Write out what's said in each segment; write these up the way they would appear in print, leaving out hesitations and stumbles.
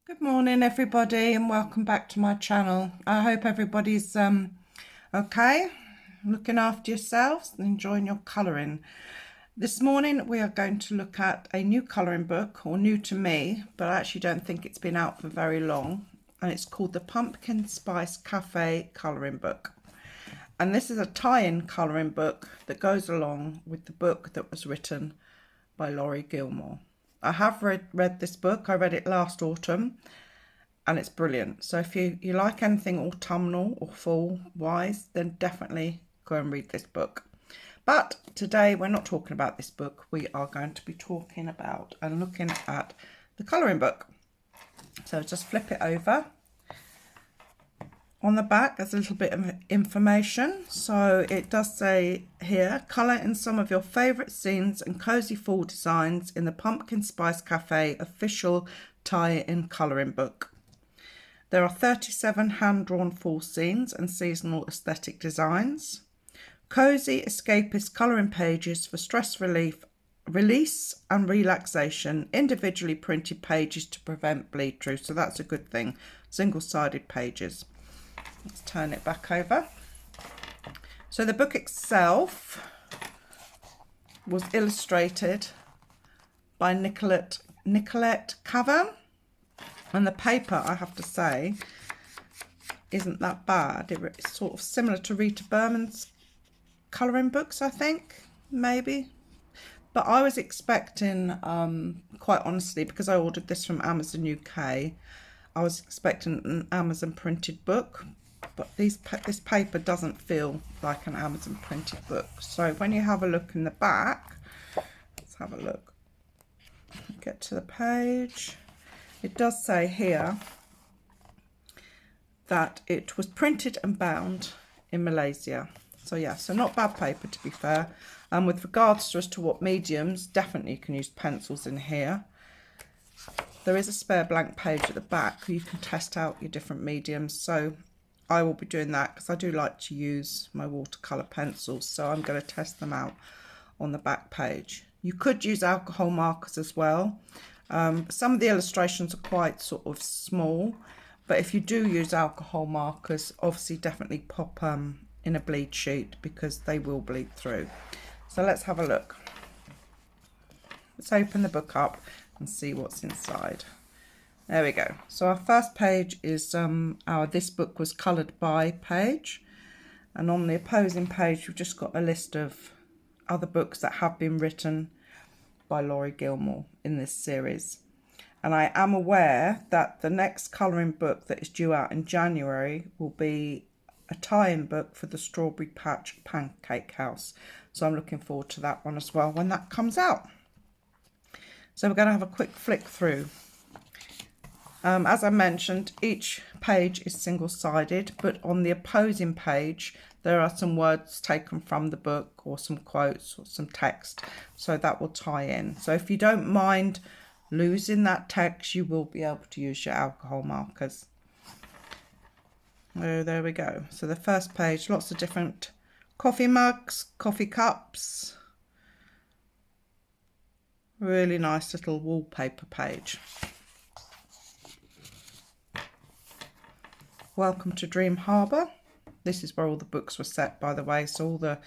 Good morning everybody and welcome back to my channel. I hope everybody's okay, looking after yourselves and enjoying your colouring. This morning we are going to look at a new colouring book, or new to me, but I actually don't think it's been out for very long, and it's called the Pumpkin Spice Cafe colouring book. And this is a tie-in colouring book that goes along with the book that was written by Laurie Gilmore. I have read this book. I read it last autumn and it's brilliant. So if you like anything autumnal or fall wise, then definitely go and read this book. But today we're not talking about this book. We are going to be talking about and looking at the colouring book. So just flip it over. On the back, there's a little bit of information. So it does say here, colour in some of your favourite scenes and cosy fall designs in the Pumpkin Spice Cafe official tie-in colouring book. There are 37 hand-drawn fall scenes and seasonal aesthetic designs. Cosy, escapist colouring pages for stress relief, release and relaxation. Individually printed pages to prevent bleed through. So that's a good thing. Single-sided pages. Let's turn it back over. So the book itself was illustrated by Nicolette Cavern, and the paper, I have to say, isn't that bad. It's sort of similar to Rita Berman's colouring books, I think, maybe. But I was expecting, quite honestly, because I ordered this from Amazon UK, I was expecting an Amazon printed book. But this paper doesn't feel like an Amazon printed book. So when you have a look in the back, let's have a look. Get to the page. It does say here that it was printed and bound in Malaysia. So yeah, so not bad paper to be fair. And with regards to as to what mediums, definitely you can use pencils in here. There is a spare blank page at the back where you can test out your different mediums. So I will be doing that because I do like to use my watercolour pencils, so I'm going to test them out on the back page. You could use alcohol markers as well. Some of the illustrations are quite sort of small, but if you do use alcohol markers, obviously definitely pop in a bleed sheet because they will bleed through. So let's have a look. Let's open the book up and see what's inside. There we go. So our first page is our This Book Was Coloured By page. And on the opposing page, we've just got a list of other books that have been written by Laurie Gilmore in this series. And I am aware that the next colouring book that is due out in January will be a tie-in book for the Strawberry Patch Pancake House. So I'm looking forward to that one as well when that comes out. So we're going to have a quick flick through. As I mentioned, each page is single-sided, but on the opposing page, there are some words taken from the book or some quotes or some text, so that will tie in. So if you don't mind losing that text, you will be able to use your alcohol markers. Oh, there we go. So the first page, lots of different coffee mugs, coffee cups. Really nice little wallpaper page. Welcome to Dream Harbour. This is where all the books were set, by the way. So all the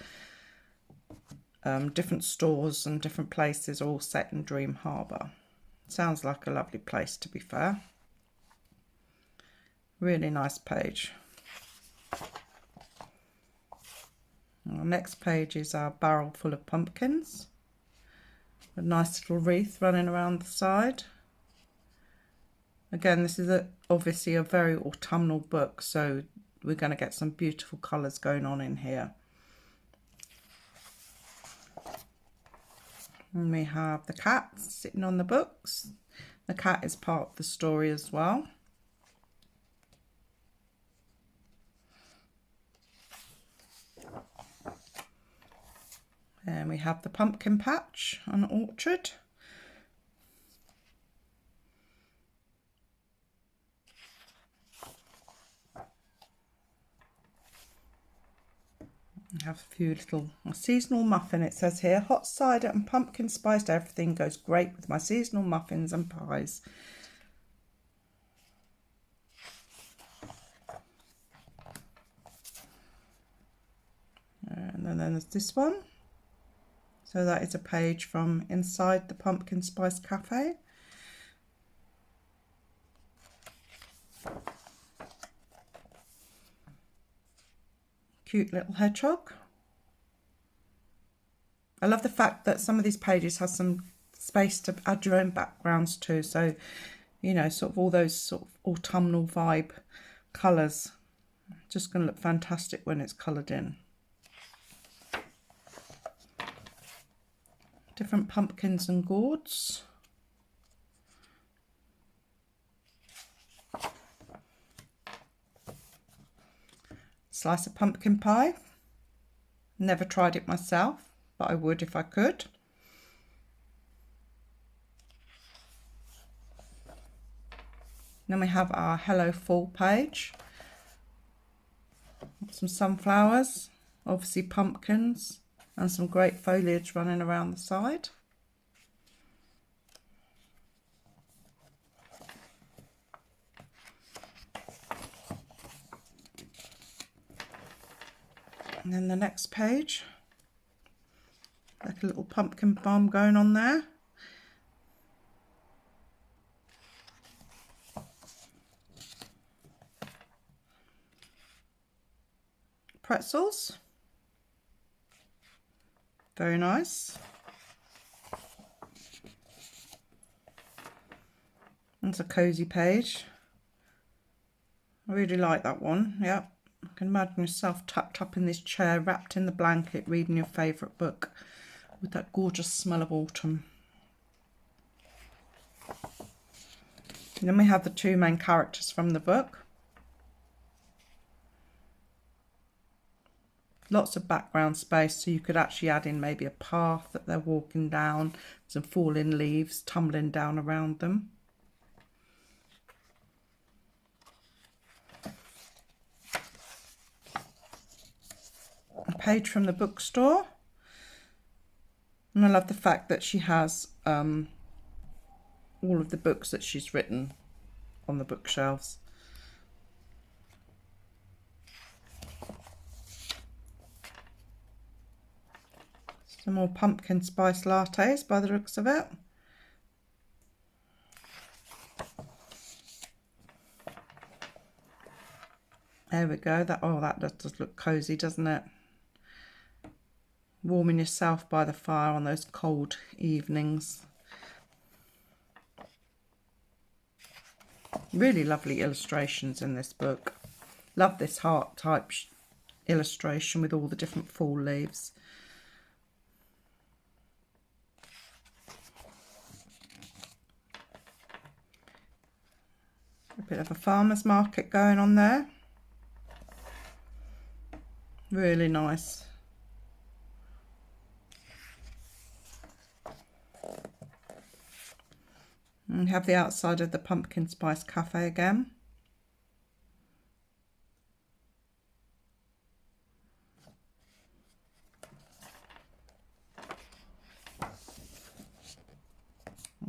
different stores and different places are all set in Dream Harbour. Sounds like a lovely place, to be fair. Really nice page. Our next page is our barrel full of pumpkins. A nice little wreath running around the side. Again, this is obviously a very autumnal book, so we're going to get some beautiful colours going on in here. And we have the cat sitting on the books. The cat is part of the story as well. And we have the pumpkin patch and orchard. We have a few little seasonal muffin. It says here, hot cider and pumpkin spiced everything goes great with my seasonal muffins and pies. And then there's this one. So that is a page from inside the Pumpkin Spice Cafe. Cute little hedgehog. I love the fact that some of these pages have some space to add your own backgrounds to. So, you know, sort of all those sort of autumnal vibe colours. Just going to look fantastic when it's coloured in. Different pumpkins and gourds. Slice of pumpkin pie. Never tried it myself, but I would if I could. Then we have our Hello Fall page. Some sunflowers, obviously pumpkins, and some great foliage running around the side. And then the next page, like a little pumpkin farm going on there. Pretzels, very nice. That's a cozy page. I really like that one. Yep, I can imagine yourself tucked up in this chair, wrapped in the blanket, reading your favourite book with that gorgeous smell of autumn. And then we have the two main characters from the book. Lots of background space, so you could actually add in maybe a path that they're walking down, some falling leaves tumbling down around them. A page from the bookstore. And I love the fact that she has all of the books that she's written on the bookshelves. Some more pumpkin spice lattes by the looks of it. There we go. That does look cozy, doesn't it? Warming yourself by the fire on those cold evenings. Really lovely illustrations in this book. Love this heart type illustration with all the different fall leaves. A bit of a farmer's market going on there. Really nice. And we have the outside of the Pumpkin Spice Cafe again.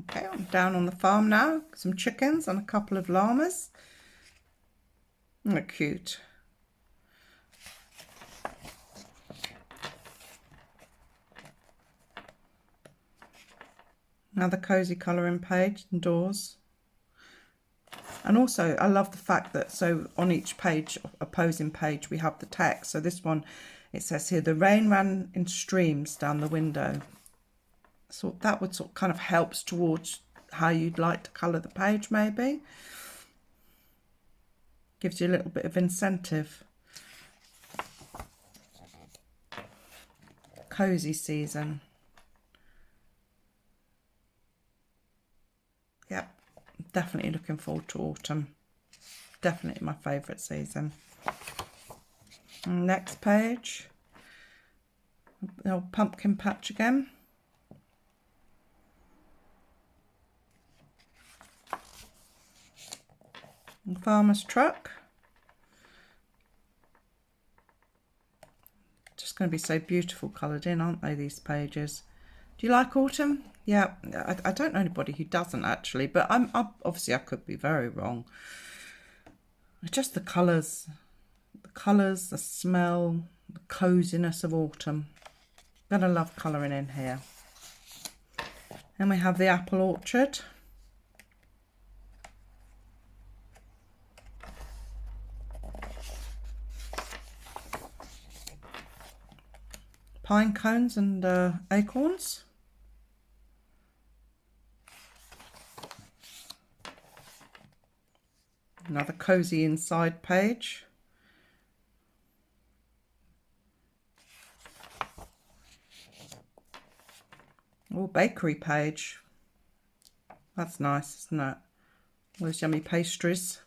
Okay, I'm down on the farm now. Some chickens and a couple of llamas. They're cute. Another cozy colouring page indoors. And also I love the fact that so on each page, opposing page, we have the text. So this one, it says here, the rain ran in streams down the window. So that would sort of kind of helps towards how you'd like to colour the page maybe. Gives you a little bit of incentive. Cozy season. Yep, definitely looking forward to autumn. Definitely my favourite season. And next page. The old pumpkin patch again. And farmer's truck. Just going to be so beautiful coloured in, aren't they, these pages? Do you like autumn? Yeah, I don't know anybody who doesn't actually, but I'm obviously I could be very wrong. Just the colours, the smell, the coziness of autumn. Gonna love colouring in here. Then we have the apple orchard. Pine cones and acorns. Another cosy inside page. Oh, bakery page. That's nice, isn't it? Those yummy pastries.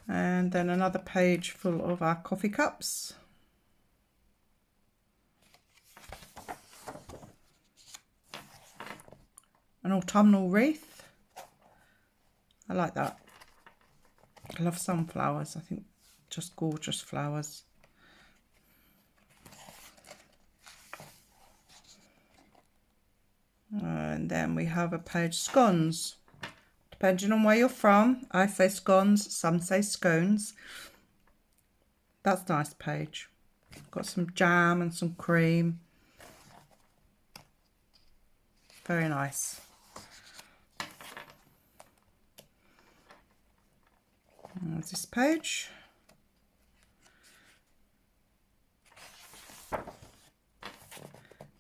And then another page full of our coffee cups. An autumnal wreath. I like that. I love sunflowers. I think just gorgeous flowers. And then we have a page scones. Depending on where you're from, I say scones, some say scones. That's a nice page. Got some jam and some cream. Very nice. And there's this page.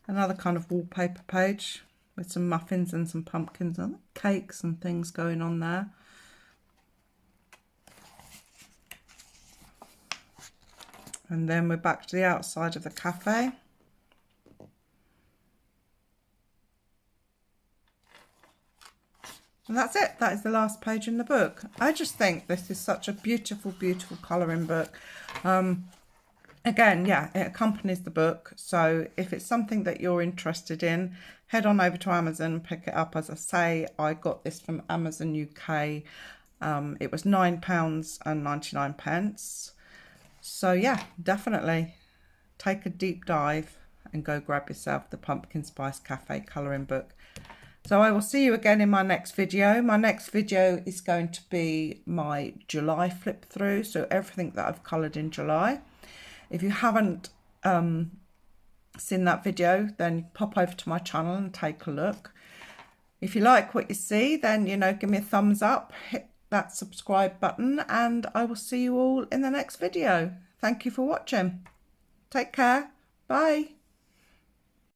Another kind of wallpaper page with some muffins and some pumpkins and cakes and things going on there. And then we're back to the outside of the cafe. And that's it. That is the last page in the book. I just think this is such a beautiful, beautiful colouring book. Again, yeah, it accompanies the book. So if it's something that you're interested in, head on over to Amazon and pick it up. As I say, I got this from Amazon UK. It was £9.99. So yeah, definitely take a deep dive and go grab yourself the Pumpkin Spice Cafe colouring book. So I will see you again in my next video. My next video is going to be my July flip through. So everything that I've coloured in July. If you haven't seen that video, then pop over to my channel and take a look. If you like what you see, then, you know, give me a thumbs up, hit that subscribe button, and I will see you all in the next video. Thank you for watching. Take care. Bye.